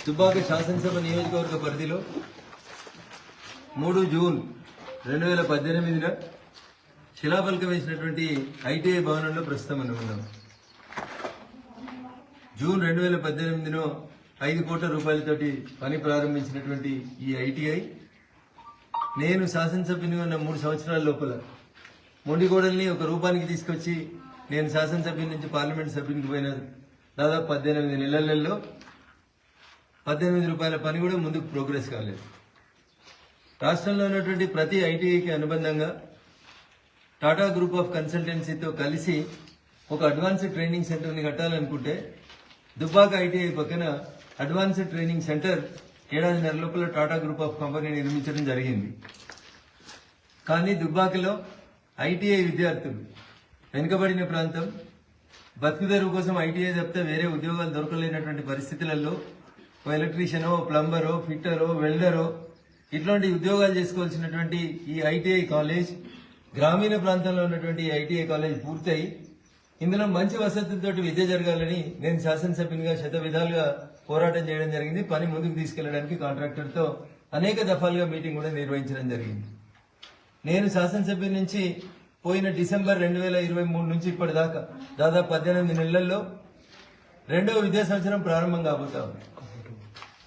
దుబ్బాక శాసనసభ నియోజకవర్గ పరిధిలో 3 జూన్ 2018న శిలాఫలకం వేసినటువంటి ఐటీఐ భవనంలో ప్రస్తుతం మనం ఉన్నాం. జూన్ 2018లో 5 కోట్ల రూపాయలతోటి పని ప్రారంభించినటువంటి ఈ ఐటీఐ నేను శాసనసభ్యునిగా ఉన్న 3 సంవత్సరాల లోపల మొండిగోడల్ని ఒక రూపానికి తీసుకొచ్చి నేను శాసనసభ్యుని నుంచి పార్లమెంట్ సభ్యునికి పోయిన దాదాపు 18 నెలలలో 18 రూపాయల పని కూడా ముందుకు ప్రోగ్రెస్ కాలేదు. రాష్ట్రంలో ఉన్నటువంటి ప్రతి ఐటీఐకి అనుబంధంగా టాటా గ్రూప్ ఆఫ్ కన్సల్టెన్సీతో కలిసి ఒక అడ్వాన్స్డ్ ట్రైనింగ్ సెంటర్ని కట్టాలనుకుంటే దుబ్బాక ఐటీఐ పక్కన అడ్వాన్స్డ్ ట్రైనింగ్ సెంటర్ ఏడాదిన్నర లోపల టాటా గ్రూప్ ఆఫ్ కంపెనీ నిర్మించడం జరిగింది. కానీ దుబ్బాకలో ఐటీఐ విద్యార్థులు వెనుకబడిన ప్రాంతం, బతుకుదెరువు కోసం ఐటీఐ తప్పితే వేరే ఉద్యోగాలు దొరకలేనటువంటి పరిస్థితులలో ఓ ఎలక్ట్రీషియనో, ప్లంబరో, ఫిట్టరో, వెల్డరో ఇట్లాంటి ఉద్యోగాలు చేసుకోవాల్సినటువంటి ఈ ఐటీఐ కాలేజ్, గ్రామీణ ప్రాంతంలో ఉన్నటువంటి ఐటీఐ కాలేజ్ పూర్తయి ఇందులో మంచి వసతులతోటి విద్య జరగాలని నేను శాసనసభ్యునిగా విధాలుగా పోరాటం చేయడం జరిగింది. పని ముందుకు తీసుకెళ్లడానికి కాంట్రాక్టర్తో అనేక దఫాలుగా మీటింగ్ కూడా నిర్వహించడం జరిగింది. నేను శాసనసభ్యుల నుంచి పోయిన డిసెంబర్ 2023 నుంచి ఇప్పటిదాకా దాదాపు 18 నెలల్లో 2వ విద్యా సంవత్సరం ప్రారంభం కాబోతా ఉంది.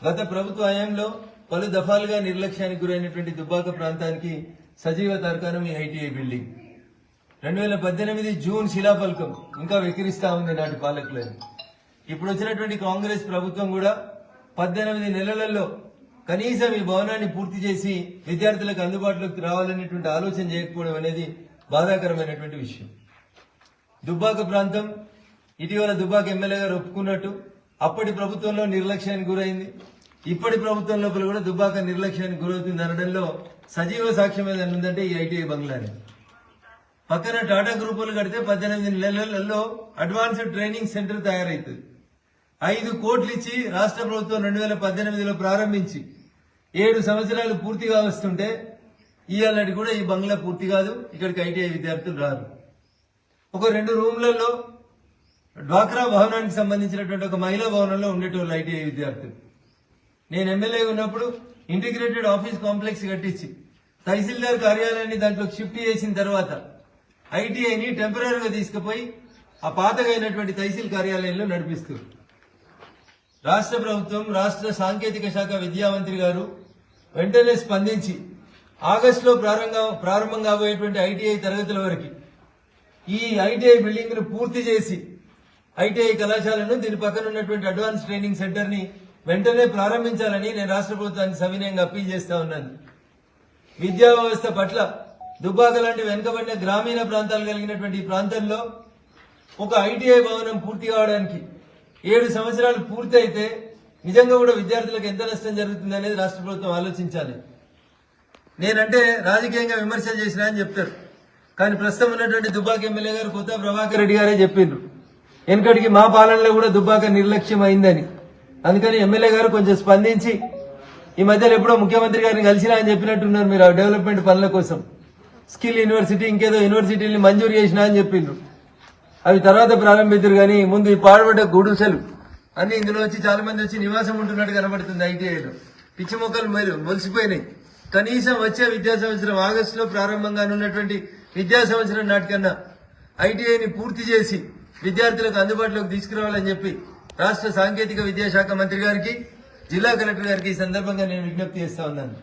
గత ప్రభుత్వ హయాంలో పలు దఫాలుగా నిర్లక్ష్యానికి గురైనటువంటి దుబ్బాక ప్రాంతానికి సజీవ తార్కాణం ఈ ఐటీఐ బిల్డింగ్. 2018 జూన్ శిలాఫలకం ఇంకా వెక్కిరిస్తా ఉంది నాటి పాలకులను. ఇప్పుడు వచ్చినటువంటి కాంగ్రెస్ ప్రభుత్వం కూడా 18 నెలలలో కనీసం ఈ భవనాన్ని పూర్తి చేసి విద్యార్థులకు అందుబాటులోకి రావాలనేటువంటి ఆలోచన చేయకపోవడం అనేది బాధాకరమైనటువంటి విషయం. దుబ్బాక ప్రాంతం ఇటీవల దుబ్బాక ఎమ్మెల్యే గారు ఒప్పుకున్నట్టు అప్పటి ప్రభుత్వంలో నిర్లక్ష్యానికి గురైంది. ఇప్పటి ప్రభుత్వం లోపల కూడా దుబ్బాక నిర్లక్ష్యానికి గురవుతుంది అనడంలో సజీవ సాక్ష్యం ఏదైనా ఉందంటే ఈ ఐటీఐ బంగ్లానే. పక్కన టాటా గ్రూపులు కడితే 18 నెలలలో అడ్వాన్స్డ్ ట్రైనింగ్ సెంటర్ తయారైతుంది. 5 కోట్లు ఇచ్చి రాష్ట్ర ప్రభుత్వం 2018లో ప్రారంభించి 7 సంవత్సరాలు పూర్తిగా వస్తుంటే ఇవాళ కూడా ఈ బంగ్లా పూర్తి కాదు. ఇక్కడికి ఐటీఐ విద్యార్థులు రారు. ఒక 2 రూమ్లలో డ్వాక్రా భవనానికి సంబంధించినటువంటి ఒక మహిళా భవనంలో ఉండేటోళ్ళు ఐటీఐ విద్యార్థులు. నేను ఎమ్మెల్యే ఉన్నప్పుడు ఇంటిగ్రేటెడ్ ఆఫీస్ కాంప్లెక్స్ కట్టించి తహసీల్దార్ కార్యాలయాన్ని దాంట్లో షిఫ్ట్ చేసిన తర్వాత ఐటీఐని టెంపరీగా తీసుకుపోయి ఆ పాతగా అయినటువంటి తహసీల్ కార్యాలయంలో నడిపిస్తారు. రాష్ట్ర ప్రభుత్వం, రాష్ట్ర సాంకేతిక శాఖ విద్యామంత్రి గారు వెంటనే స్పందించి ఆగస్టులో ప్రారంభం కాబోయేటువంటి ఐటీఐ తరగతుల వరకు ఈ ఐటీఐ బిల్డింగ్ ను పూర్తి చేసి ఐటీఐ కళాశాలను దీని పక్కన ఉన్నటువంటి అడ్వాన్స్ ట్రైనింగ్ సెంటర్ ని వెంటనే ప్రారంభించాలని నేను రాష్ట్ర ప్రభుత్వానికి సవినయంగా అప్పీల్ చేస్తా ఉన్నాను. విద్యా వ్యవస్థ పట్ల దుబ్బాక లాంటి వెనుకబడిన గ్రామీణ ప్రాంతాలు కలిగినటువంటి ఈ ప్రాంతంలో ఒక ఐటీఐ భవనం పూర్తి కావడానికి 7 సంవత్సరాలు పూర్తి అయితే నిజంగా కూడా విద్యార్థులకు ఎంత నష్టం జరుగుతుంది అనేది రాష్ట్ర ప్రభుత్వం ఆలోచించాలి. నేనంటే రాజకీయంగా విమర్శలు చేసినా అని చెప్తారు. కానీ ప్రస్తుతం ఉన్నటువంటి దుబ్బాక ఎమ్మెల్యే గారు కొత్త ప్రభాకర్ రెడ్డి గారే చెప్పిండ్రు వెనకటికి మా పాలనలో కూడా దుబ్బాక నిర్లక్ష్యం అయిందని. అందుకని ఎమ్మెల్యే గారు కొంచెం స్పందించి ఈ మధ్యలో ఎప్పుడో ముఖ్యమంత్రి గారిని కలిసినా అని చెప్పినట్టున్నారు మీరు ఆ డెవలప్మెంట్ పనుల కోసం. స్కిల్ యూనివర్సిటీ ఇంకేదో యూనివర్సిటీని మంజూరు చేసినా అని చెప్పిండ్రు. అవి తర్వాత ప్రారంభించారు. కానీ ముందు ఈ పాడుపడ్డ గుడిసెలు అన్ని ఇందులో వచ్చి చాలా మంది వచ్చి నివాసం ఉంటున్నట్టు కనబడుతుంది. ఐటీఐలో పిచ్చి మొక్కలు మొలిసిపోయినాయి. కనీసం వచ్చే విద్యా సంవత్సరం ఆగస్టులో ప్రారంభంగానున్నటువంటి విద్యా సంవత్సరం నాటికన్నా ఐటీఐని పూర్తి చేసి విద్యార్థులకు అందుబాటులోకి తీసుకురావాలని చెప్పి రాష్ట్ర సాంకేతిక విద్యాశాఖ మంత్రి గారికి, జిల్లా కలెక్టర్ గారికి ఈ సందర్భంగా నేను విజ్ఞప్తి చేస్తా ఉన్నాను.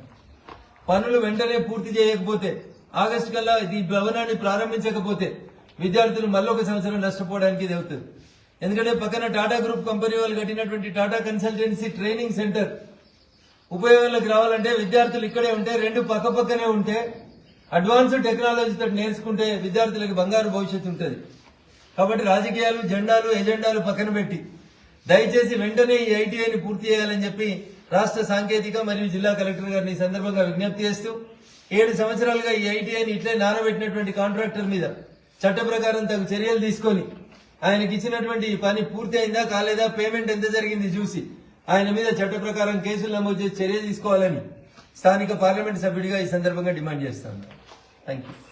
పనులు వెంటనే పూర్తి చేయకపోతే, ఆగస్టు కల్లా ఈ భవనాన్ని ప్రారంభించకపోతే విద్యార్థులు మళ్ళొక సంవత్సరం నష్టపోవడానికి ఇది అవుతుంది. ఎందుకంటే పక్కన టాటా గ్రూప్ కంపెనీ వాళ్ళు కట్టినటువంటి టాటా కన్సల్టెన్సీ ట్రైనింగ్ సెంటర్ ఉపయోగంలోకి రావాలంటే విద్యార్థులు ఇక్కడే ఉంటే, 2 పక్కనే ఉంటే అడ్వాన్స్డ్ టెక్నాలజీతో నేర్చుకుంటే విద్యార్థులకు బంగారు భవిష్యత్తు ఉంటుంది. కాబట్టి రాజకీయాలు, జెండాలు, ఎజెండాలు పక్కన పెట్టి దయచేసి వెంటనే ఈ ఐటీఐని పూర్తి చేయాలని చెప్పి రాష్ట్ర సాంకేతిక మరియు జిల్లా కలెక్టర్ గారిని ఈ సందర్భంగా విజ్ఞప్తి చేస్తూ 7 సంవత్సరాలుగా ఈ ఐటీఐని ఇట్లే నానబెట్టినటువంటి కాంట్రాక్టర్ మీద చట్ట ప్రకారం తగు చర్యలు తీసుకొని ఆయనకి ఇచ్చినటువంటి పని పూర్తి అయిందా కాలేదా, పేమెంట్ ఎంత జరిగింది చూసి ఆయన మీద చట్ట ప్రకారం కేసులు నమోదు చేసి చర్య తీసుకోవాలని స్థానిక పార్లమెంట్ సభ్యుడిగా ఈ సందర్భంగా డిమాండ్ చేస్తాను. Thank you.